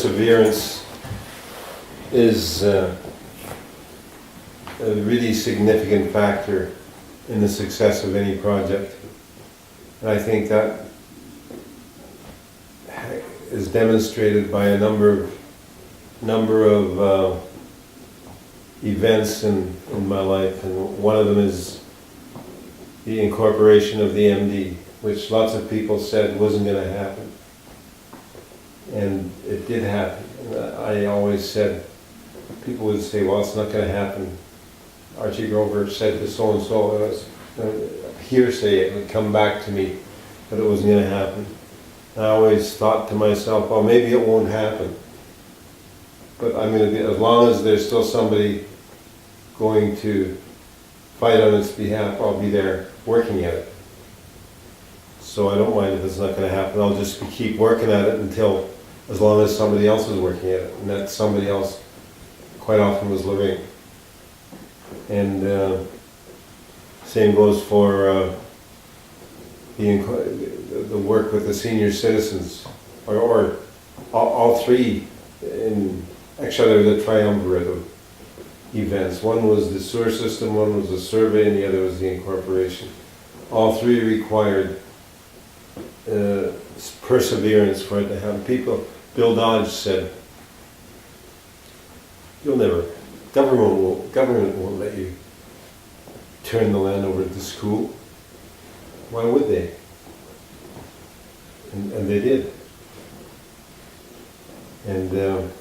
perseverance is a really significant factor in the success of any project. And I think that is demonstrated by a number of events in my life, and one of them is the incorporation of the MD, which lots of people said wasn't going to happen. And it did happen. I always said, people would say, well, it's not going to happen. Archie Grover said to so-and-so, it was hearsay, it would come back to me that it wasn't going to happen. And I always thought to myself, well, maybe it won't happen. But I'm going to be, as long as there's still somebody going to fight on its behalf, I'll be there working at it. So I don't mind if it's not going to happen. I'll just keep working at it until, as long as somebody else is working at it. And that somebody else quite often was living. And same goes for the work with the senior citizens, or all three. Actually, there was a triumvirate of events. One was the sewer system, one was the survey, and the other was the incorporation. All three required perseverance for it to happen. Bill Dodge said, government won't let you turn the land over to the school. Why would they? And they did. And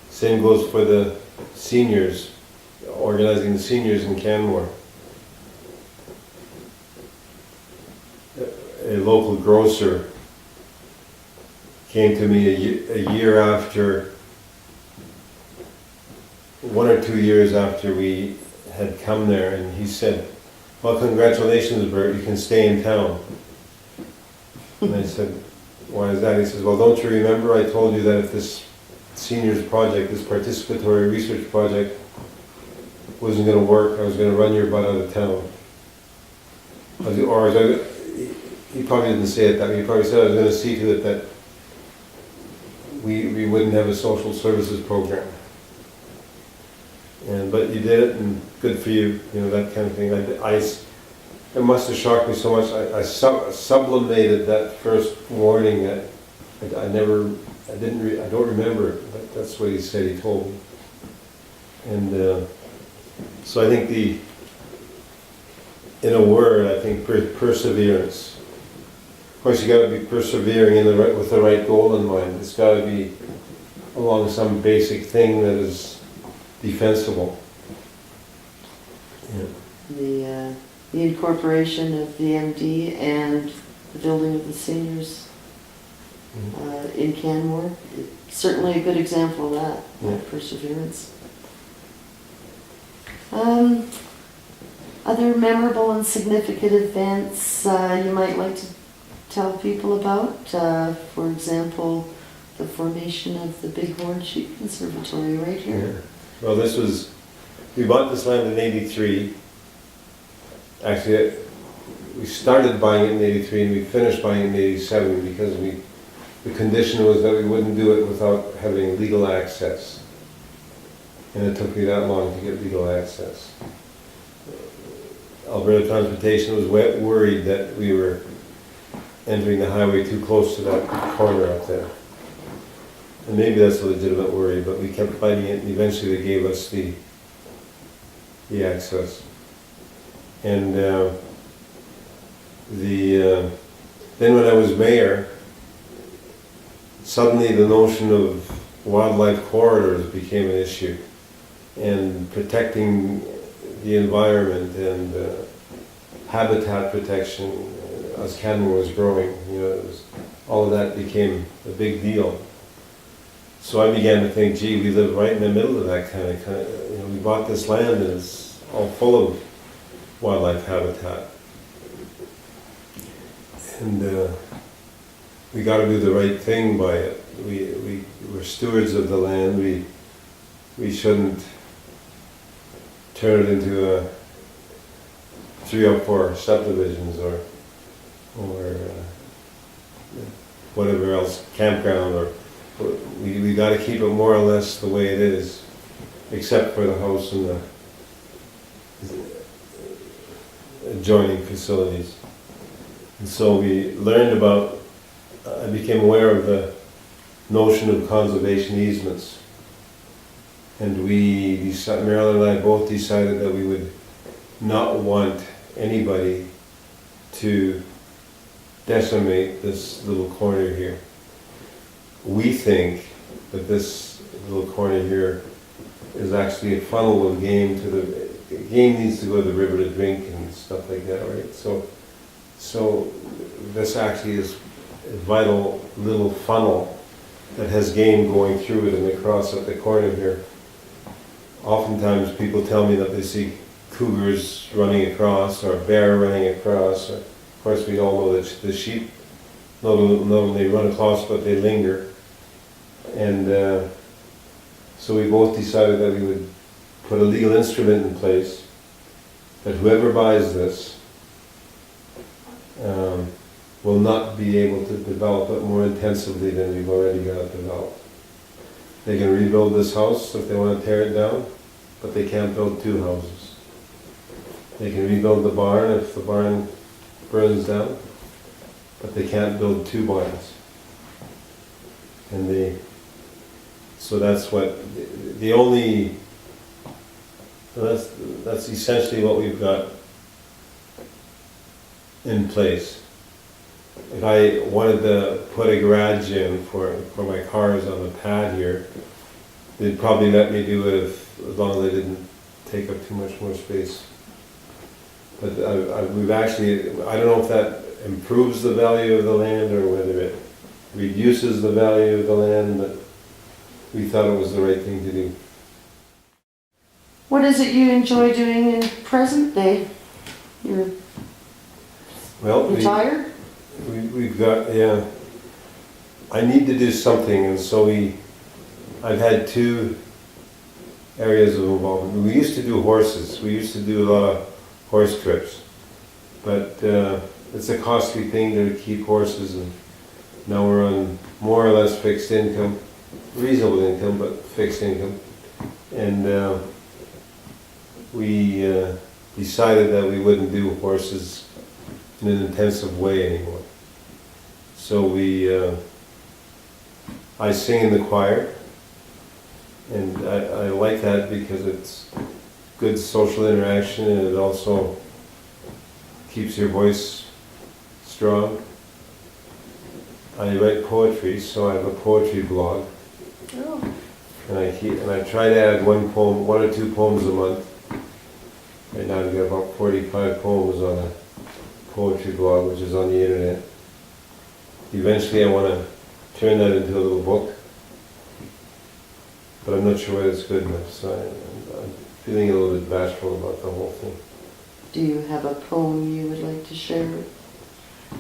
same goes for the seniors, organizing the seniors in Canmore. A local grocer came to me a year after, 1 or 2 years after we had come there, and he said, well, congratulations, Bert, you can stay in town. And I said, why is that? He says, well, don't you remember I told you that if this seniors project, this participatory research project wasn't going to work, I was going to run your butt out of town. He probably didn't say it that way. He probably said I was going to see to it that we wouldn't have a social services program. But you did it, and good for you, that kind of thing. It must have shocked me so much. I sublimated that first warning that I don't remember it, but that's what he said, he told me. And so I think in a word, I think perseverance. Of course, you got to be persevering with the right goal in mind. It's got to be along some basic thing that is defensible. Yeah. The incorporation of the MD and the building of the seniors in Canmore, certainly a good example of that perseverance. Other memorable and significant events you might like to tell people about? For example, the formation of the Bighorn Sheep Conservatory right here. Yeah. Well, we bought this land in '83. Actually, we started buying it in '83 and we finished buying it in '87 because the condition was that we wouldn't do it without having legal access. And it took me that long to get legal access. Alberta Transportation was worried that we were entering the highway too close to that corner up there. And maybe that's a legitimate worry, but we kept fighting it, and eventually they gave us the access. And then when I was mayor, suddenly the notion of wildlife corridors became an issue, and protecting the environment and habitat protection as Canmore was growing. All of that became a big deal. So I began to think, gee, we live right in the middle of that kind of we bought this land and it's all full of wildlife habitat. And we got to do the right thing by it. We're stewards of the land. We shouldn't turn it into 3 or 4 subdivisions or whatever else, campground or we gotta keep it more or less the way it is, except for the house and the adjoining facilities. And so we learned about, I became aware of the notion of conservation easements. And Marilyn and I both decided that we would not want anybody to decimate this little corner here. We think that this little corner here is actually a funnel of game to the game needs to go to the river to drink and stuff like that, right? So this actually is a vital little funnel that has game going through it and across at the corner here. Oftentimes people tell me that they see cougars running across or a bear running across. Or, of course, we all know that the sheep not only run across, but they linger. And so we both decided that we would put a legal instrument in place that whoever buys this will not be able to develop it more intensively than we've already got it developed. They can rebuild this house if they want to tear it down, but they can't build two houses. They can rebuild the barn if the barn burns down, but they can't build two barns. And so that's what the only, that's essentially what we've got in place. If I wanted to put a garage in for my cars on the pad here, they'd probably let me do it as long as I didn't take up too much more space. But we've actually, I don't know if that improves the value of the land or whether it reduces the value of the land, but we thought it was the right thing to do. What is it you enjoy doing in present day? You're retired? We've got, yeah. I need to do something, and so I've had two areas of involvement. We used to do horses. We used to do a lot of horse trips, but it's a costly thing to keep horses, and now we're on more or less fixed income, reasonable income, but fixed income, and we decided that we wouldn't do horses in an intensive way anymore. So I sing in the choir, and I like that because it's good social interaction, and it also keeps your voice strong. I write poetry, so I have a poetry blog. Oh. And I try to add one or two poems a month. Right now I've got about 45 poems on a poetry blog, which is on the internet. Eventually I want to turn that into a little book, but I'm not sure whether it's good enough, so I'm feeling a little bit bashful about the whole thing. Do you have a poem you would like to share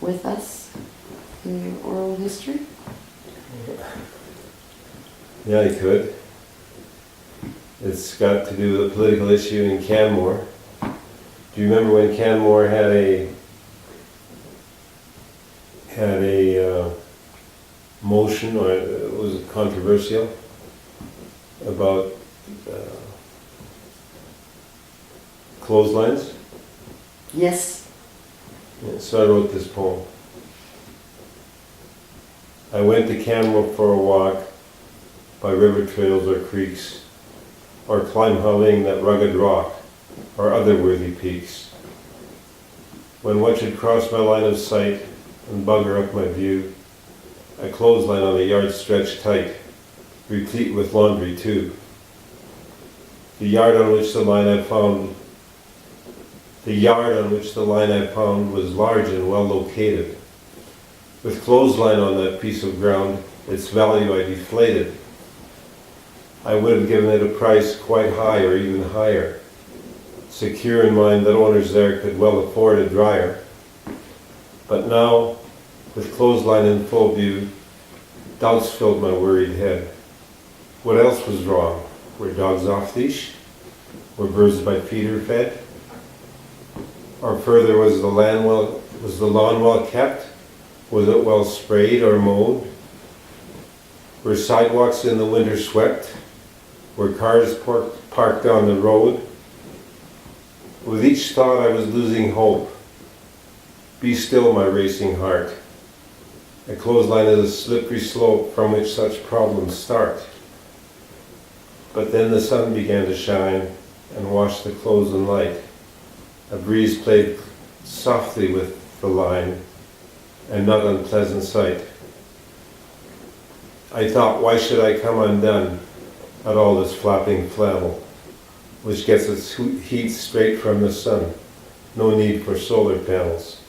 with us in your oral history? Yeah, I could. It's got to do with a political issue in Canmore. Do you remember when Canmore had a motion, or was it controversial, about clotheslines? Yes. Yeah, so I wrote this poem. I went to Canmore for a walk by river trails or creeks, or climb hauling that rugged rock, or other worthy peaks. When what should cross my line of sight and bugger up my view, a clothesline on the yard stretched tight, replete with laundry too. The yard on which the line I found was large and well located. With clothesline on that piece of ground, its value I deflated. I would have given it a price quite high or even higher, secure in mind that owners there could well afford a dryer. But now, with clothesline in full view, doubts filled my worried head. What else was wrong? Were dogs off leash? Were birds by feeder fed? Or further, was the lawn well kept? Was it well sprayed or mowed? where sidewalks in the winter swept, where cars parked on the road. With each thought I was losing hope. Be still, my racing heart. A clothesline is a slippery slope from which such problems start. But then the sun began to shine and wash the clothes in light. A breeze played softly with the line, a not unpleasant sight. I thought, why should I come undone at all this flapping flannel, which gets its heat straight from the sun, no need for solar panels.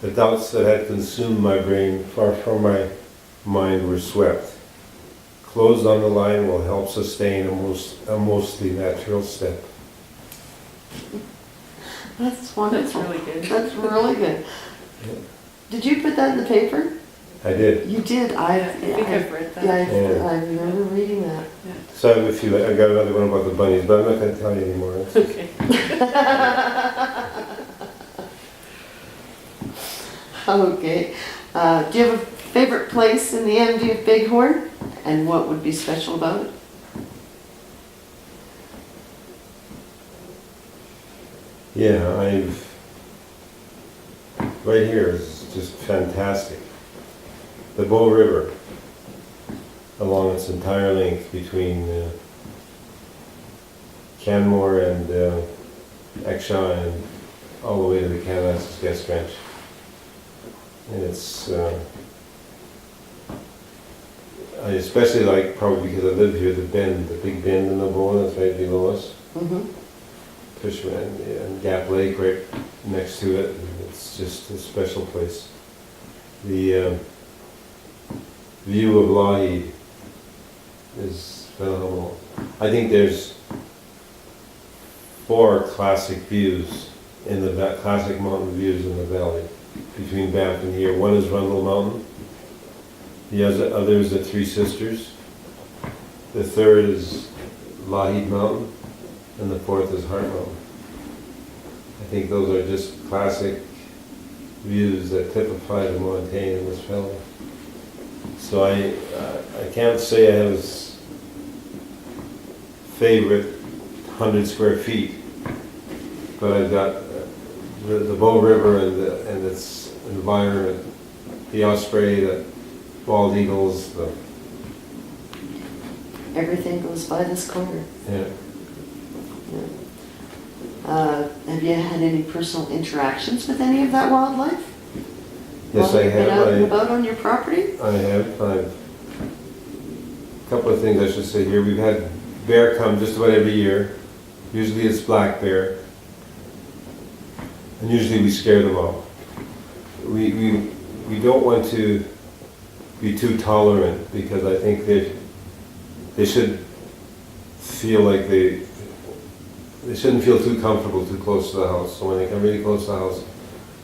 The doubts that had consumed my brain far from my mind were swept. Clothes on the line will help sustain a mostly natural step. That's wonderful. That's really good. That's really good. Yeah. Did you put that in the paper? I did. You did. I think I've read that. Yeah, I remember reading that. So I have a few, I got another one about the bunnies, but I'm not going to tell you anymore. Okay. Okay. Do you have a favorite place in the MD of Bighorn? And what would be special about it? Yeah, right here is just fantastic. The Bow River, along its entire length between Canmore and Exshaw and all the way to the Canada's Guest Ranch. And it's, I especially like, probably because I live here, the bend, the big bend in the Bow that's right below us. Mm-hmm. Fisherman and Gap Lake right next to it. And it's just a special place. The view of Lougheed is phenomenal. I think there's 4 classic views in the classic mountain views in the valley between Banff and here. One is Rundle Mountain. The other is the Three Sisters. The third is Lougheed Mountain. And the fourth is Heart Mountain. I think those are just classic views that typify the montane in this valley. So I can't say I have a favorite 100 square feet, but I've got the Bow River and its environment, the osprey, the bald eagles, Everything goes by this corner. yeah. Have you had any personal interactions with any of that wildlife? Yes, While I you've been out and have. about on your property? I have. A couple of things I should say here. We've had bear come just about every year. Usually it's black bear. And usually we scare them off. We don't want to be too tolerant because I think they should feel like they shouldn't feel too comfortable too close to the house. So when they come really close to the house,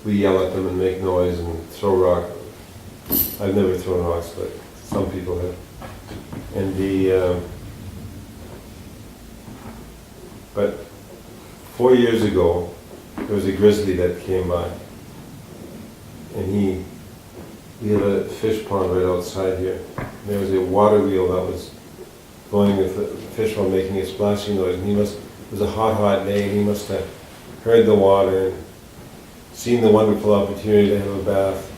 we yell at them and make noise and throw rock. I've never thrown rocks, but some people have. And but 4 years ago, there was a grizzly that came by, and we had a fish pond right outside here. And there was a water wheel that was going with the fish pond making a splashing noise, and it was a hot day, and he must have heard the water and seen the wonderful opportunity to have a bath.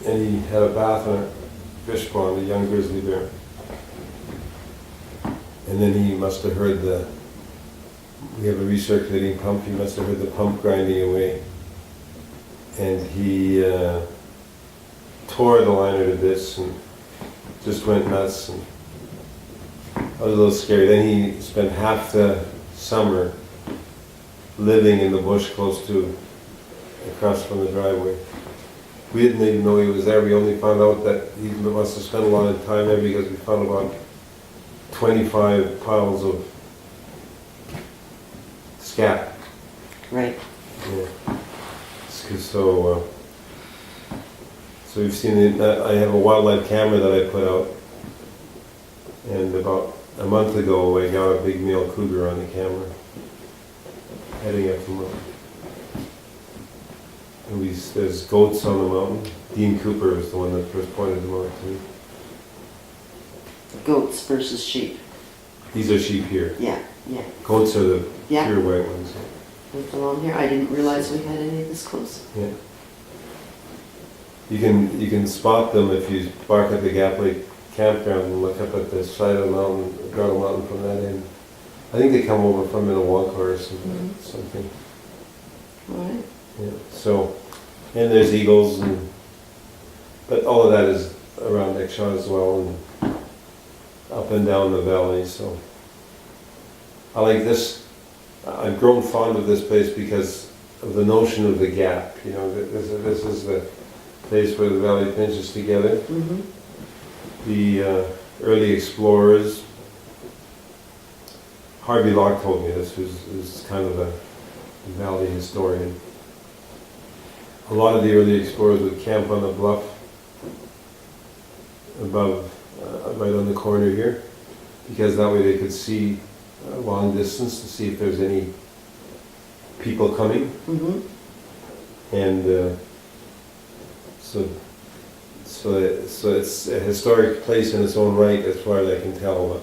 And he had a bath in a fish pond, a young grizzly bear. And then he must have heard we have a recirculating pump, he must have heard the pump grinding away. And he tore the liner to bits and just went nuts. And I was a little scary. Then he spent half the summer living in the bush across from the driveway. We didn't even know he was there. We only found out that he must have spent a lot of time there because we found about 25 piles of scat. Right. Yeah. So we've seen it. I have a wildlife camera that I put out, and about a month ago I got a big male cougar on the camera heading up the mountain. there's goats on the mountain. Dean Cooper was the one that first pointed them out to me. Goats versus sheep. These are sheep here. Yeah, yeah. Goats are the Yeah. pure white ones. With along here, I didn't realize we had any this close. Yeah. You can spot them if you park at the Gap Lake campground and look up at the side of the mountain, Gravel Mountain from that end. I think they come over from Minnewaca or something. All right. Yeah. So, and there's eagles, but all of that is around Exshaw as well, and up and down the valley. So, I like this. I've grown fond of this place because of the notion of the gap. You know, this is the place where the valley pinches together. Mm-hmm. The early explorers, Harvey Locke told me this, who's kind of a valley historian. A lot of the early explorers would camp on the bluff above, right on the corner here, because that way they could see a long distance to see if there's any people coming. Mm-hmm. And so it's a historic place in its own right as far as I can tell. But